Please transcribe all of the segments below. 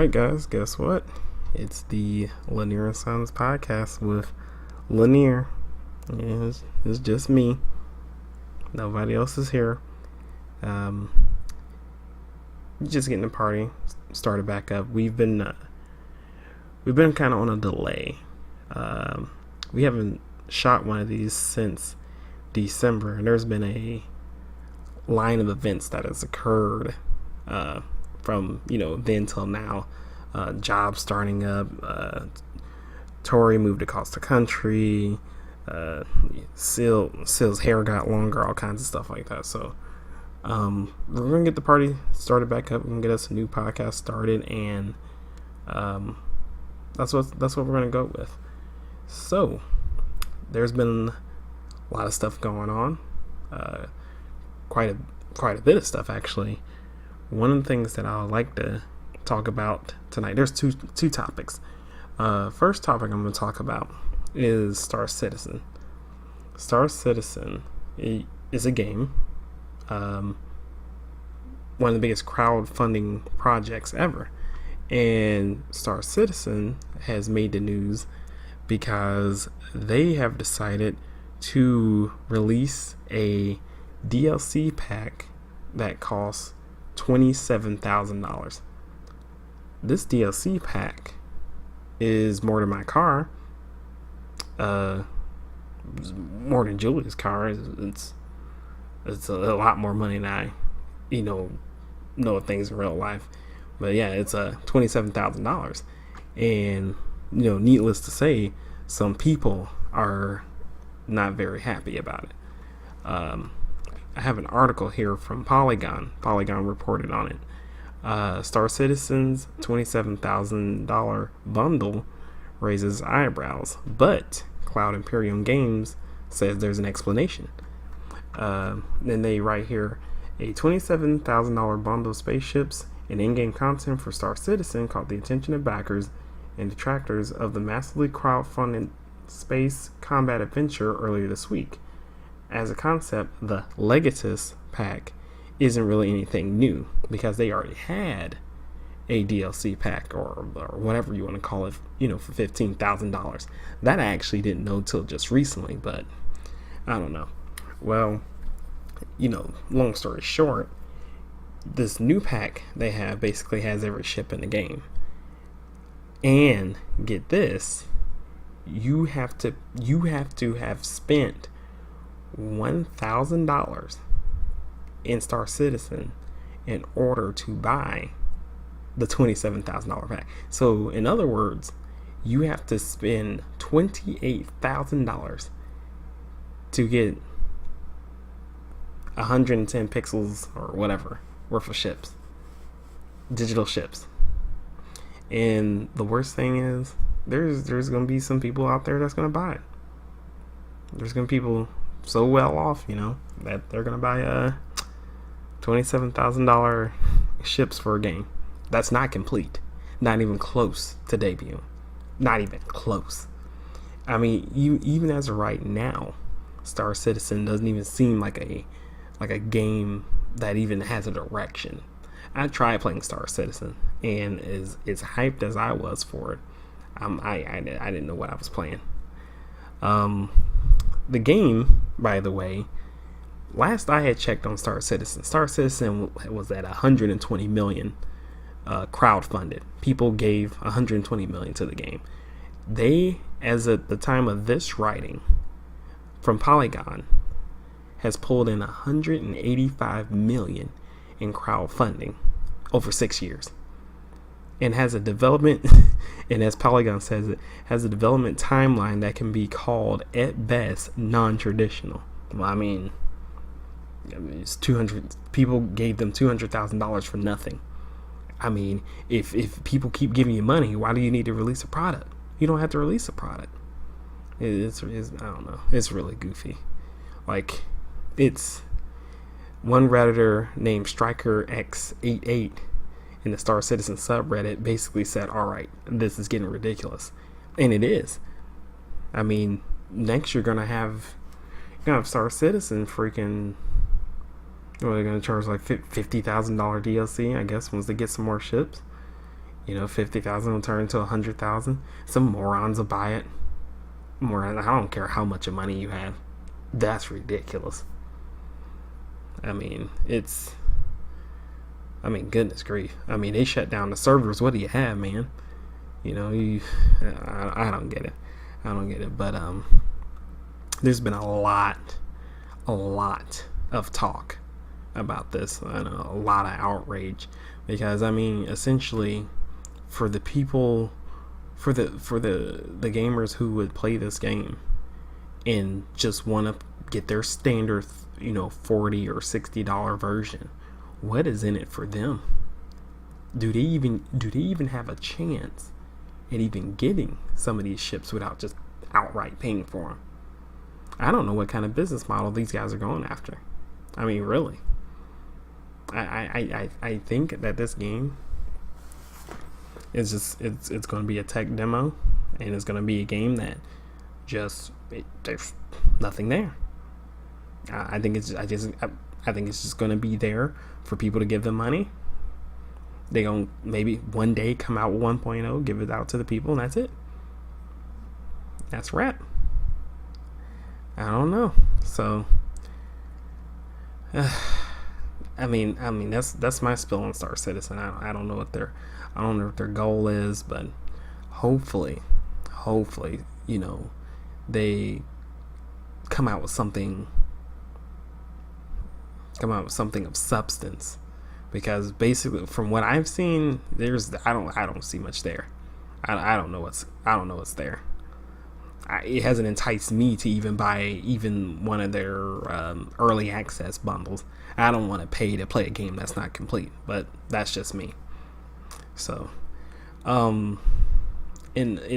Alright, guys, guess what? It's the Lanier and Sons podcast with Lanier. It's just me. Nobody else is here. Just getting the party started back up. We've been kind of on a delay. We haven't shot one of these since December, and there's been a line of events that has occurred from then till now. Jobs starting up, Tori moved across the country, Sill's hair got longer, all kinds of stuff like that. So we're gonna get the party started back up. We're gonna get us a new podcast started, and that's what we're gonna go with. So there's been a lot of stuff going on, quite a bit of stuff actually. One of the things that I would like to talk about tonight, there's two topics. First topic I'm going to talk about is Star Citizen. Star Citizen is a game, one of the biggest crowdfunding projects ever, and Star Citizen has made the news because they have decided to release a DLC pack that costs $27,000. This DLC pack is more than my car, more than Julie's car. It's a lot more money than I know things in real life. But yeah, it's $27,000, and needless to say, some people are not very happy about it. I have an article here from Polygon. Polygon reported on it. Star Citizen's $27,000 bundle raises eyebrows, but Cloud Imperium Games says there's an explanation. Then they write here, a $27,000 bundle of spaceships and in-game content for Star Citizen caught the attention of backers and detractors of the massively crowdfunded space combat adventure earlier this week. As a concept, the Legatus pack isn't really anything new because they already had a DLC pack or whatever you want to call it, for $15,000. That I actually didn't know till just recently, but I don't know. Well, long story short, this new pack they have basically has every ship in the game. And get this, you have to have spent $1,000 in Star Citizen in order to buy the $27,000 pack. So in other words, you have to spend $28,000 to get 110 pixels or whatever worth of ships, digital ships. And the worst thing is, there's gonna be some people out there that's gonna buy it. There's gonna be people so well off, that they're gonna buy $27,000 ships for a game that's not complete, not even close to debut, not even close. I mean, even as of right now, Star Citizen doesn't even seem like a game that even has a direction. I tried playing Star Citizen, and as hyped as I was for it, I didn't know what I was playing. The game, by the way, last I had checked on Star Citizen was at 120 million crowdfunded. People gave 120 million to the game. They, as at the time of this writing, from Polygon, has pulled in 185 million in crowdfunding over 6 years, and has a development and as Polygon says, it has a development timeline that can be called at best non-traditional. Well, I mean it's 200 people gave them $200,000 for nothing. I mean, if people keep giving you money, why do you need to release a product? You don't have to release a product. It's I don't know, it's really goofy. Like, it's one Redditor named StrikerX88 in the Star Citizen subreddit basically said, alright, this is getting ridiculous. And it is. I mean, next you're gonna have Star Citizen freaking, well, they're gonna charge like $50,000 DLC, I guess, once they get some more ships. $50,000 will turn into $100,000. Some morons will buy it. Morons, I don't care how much money you have. That's ridiculous. Goodness grief. They shut down the servers. What do you have, man? I don't get it. But there's been a lot of talk about this and a lot of outrage because essentially for the people, for the gamers who would play this game and just want to get their standard $40 or $60 version, what is in it for them? Do they even have a chance at even getting some of these ships without just outright paying for them? I don't know what kind of business model these guys are going after. Really. I think that this game is just it's going to be a tech demo, and it's going to be a game that there's nothing there. I think it's just going to be there for people to give them money. They gonna maybe one day come out with 1.0, give it out to the people, and that's it. That's wrap. I don't know. So, that's my spill on Star Citizen. I don't know what their goal is, but hopefully, they come out with something of substance, because basically from what I've seen, I don't see much there. I don't know what's there. It hasn't enticed me to even buy even one of their early access bundles. I don't want to pay to play a game that's not complete, but that's just me. So, in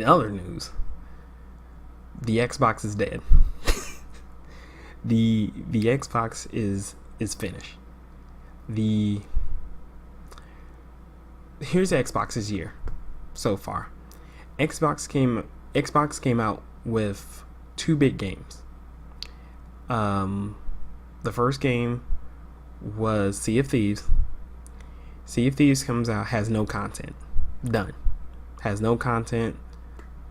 other news, the Xbox is dead. the Xbox is finished. Here's Xbox's year so far. Xbox came out with 2 big games. The first game was Sea of Thieves. Sea of Thieves comes out, has no content. Done. Has no content.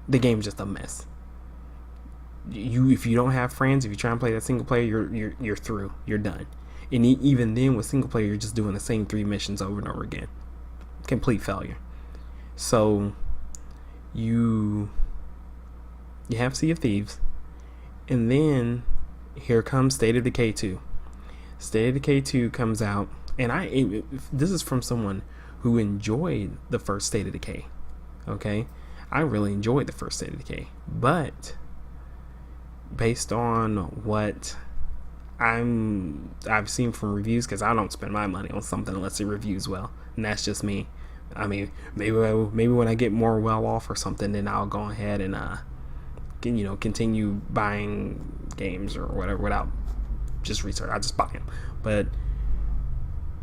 The game's just a mess. If you don't have friends, if you try and play that single player, you're through. You're done. And even then, with single player, you're just doing the same 3 missions over and over again. Complete failure. So you have Sea of Thieves, and then here comes State of Decay 2. State of Decay 2 comes out, and this is from someone who enjoyed the first State of Decay. Okay, I really enjoyed the first State of Decay, but based on what I've seen from reviews, because I don't spend my money on something unless it reviews well, and that's just me. Maybe when I get more well off or something, then I'll go ahead and continue buying games or whatever without just research. I just buy them. But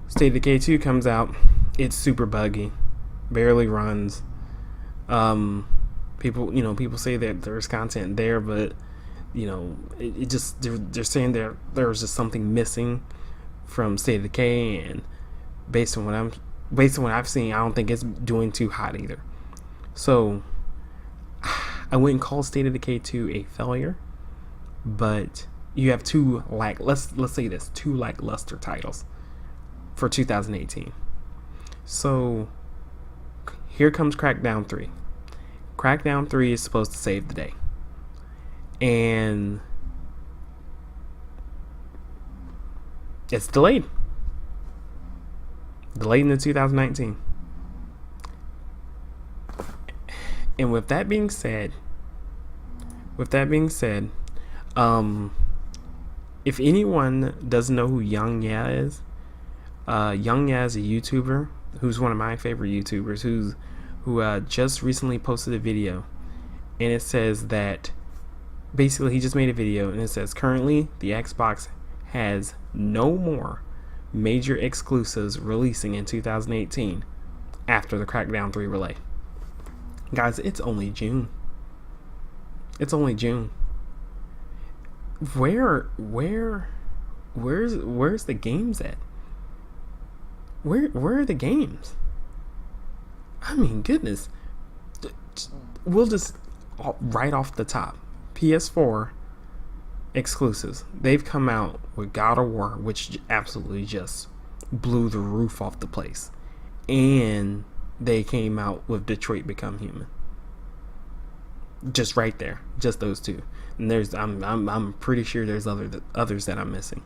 State of Decay 2 comes out. It's super buggy, barely runs. People say that there's content there, but it just they're saying there's just something missing from State of Decay, and based on what I've seen, I don't think it's doing too hot either. So I wouldn't call State of Decay 2 a failure, but you have two lackluster titles for 2018. So here comes Crackdown 3. Crackdown 3 is supposed to save the day, and it's delayed into 2019. And with that being said, if anyone doesn't know who Young Ya is, Young Ya is a YouTuber who's one of my favorite YouTubers who just recently posted a video, and it says that basically he just made a video and it says currently the Xbox has no more major exclusives releasing in 2018 after the Crackdown 3 relay. Guys, it's only June. Where's the games at? Where are the games? I mean, goodness. We'll just right off the top, PS4 exclusives. They've come out with God of War, which absolutely just blew the roof off the place, and they came out with Detroit Become Human. Just right there, just those two. And I'm pretty sure there's others that I'm missing.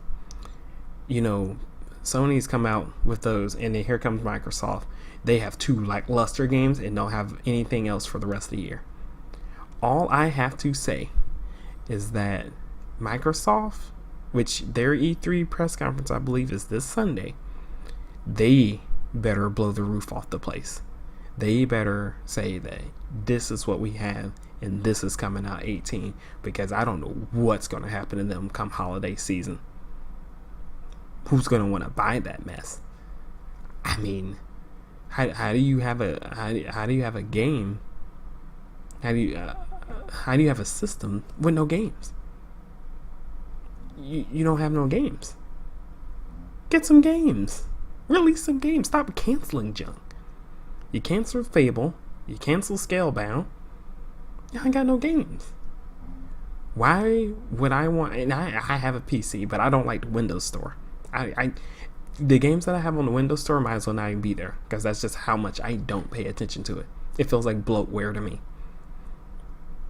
You know, Sony's come out with those, and then here comes Microsoft. They have two lackluster games and don't have anything else for the rest of the year. All I have to say is that Microsoft, which their E3 press conference I believe is this Sunday, they better blow the roof off the place. They better say that this is what we have and this is coming out 18, because I don't know what's going to happen to them come holiday season. Who's going to want to buy that mess? I mean, how do you have a game? How do you have a system with no games? You don't have no games. Get some games. Release some games. Stop canceling junk. You cancel Fable. You cancel Scalebound. I ain't got no games. Why would I want? And I have a PC, but I don't like the Windows Store. The games that I have on the Windows Store might as well not even be there, because that's just how much I don't pay attention to it. It feels like bloatware to me.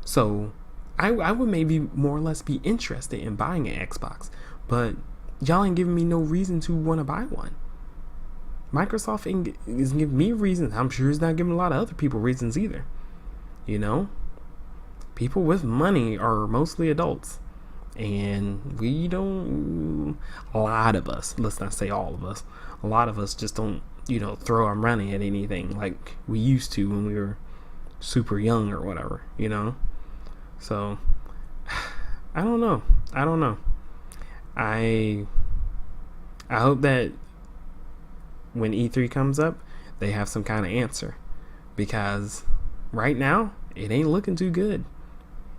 So I would maybe more or less be interested in buying an Xbox, but y'all ain't giving me no reason to want to buy one. Microsoft isn't giving me reasons. I'm sure it's not giving a lot of other people reasons either. You know, people with money are mostly adults, and we don't. A lot of us, let's not say all of us, a lot of us just don't, throw our money at anything like we used to when we were super young or whatever. So I don't know. I hope that when E3 comes up, they have some kind of answer, because right now it ain't looking too good.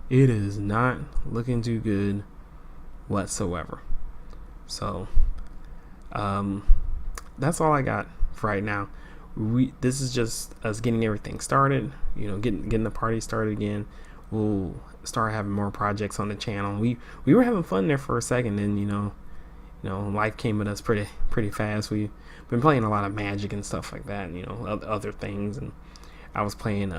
It is not looking too good whatsoever. So that's all I got for right now. This is just us getting everything started, getting the party started again. We'll start having more projects on the channel. We were having fun there for a second, and life came at us pretty fast. We've been playing a lot of Magic and stuff like that, and other things. And I was playing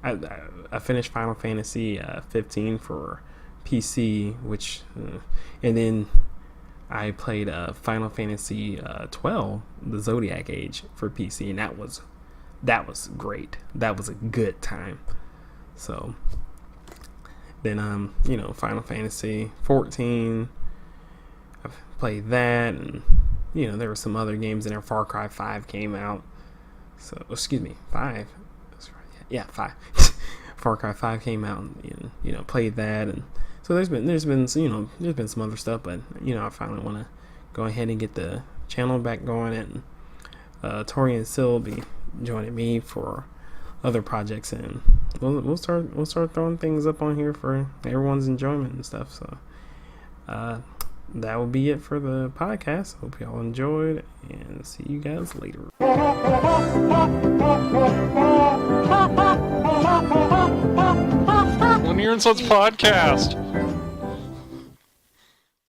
I finished Final Fantasy 15 for PC, which and then I played Final Fantasy 12, the Zodiac Age, for PC, and that was great. That was a good time. So then Final Fantasy 14, I've played that, and there were some other games in there. Far Cry 5 came out. So excuse me, 5. Yeah, 5. Far Cry 5 came out, and played that, and so there's been some other stuff, but I finally want to go ahead and get the channel back going, and Tori and Sil will be joining me for other projects, and we'll start throwing things up on here for everyone's enjoyment and stuff. So that will be it for the podcast. Hope y'all enjoyed, and see you guys later. Linear and Sons Podcast.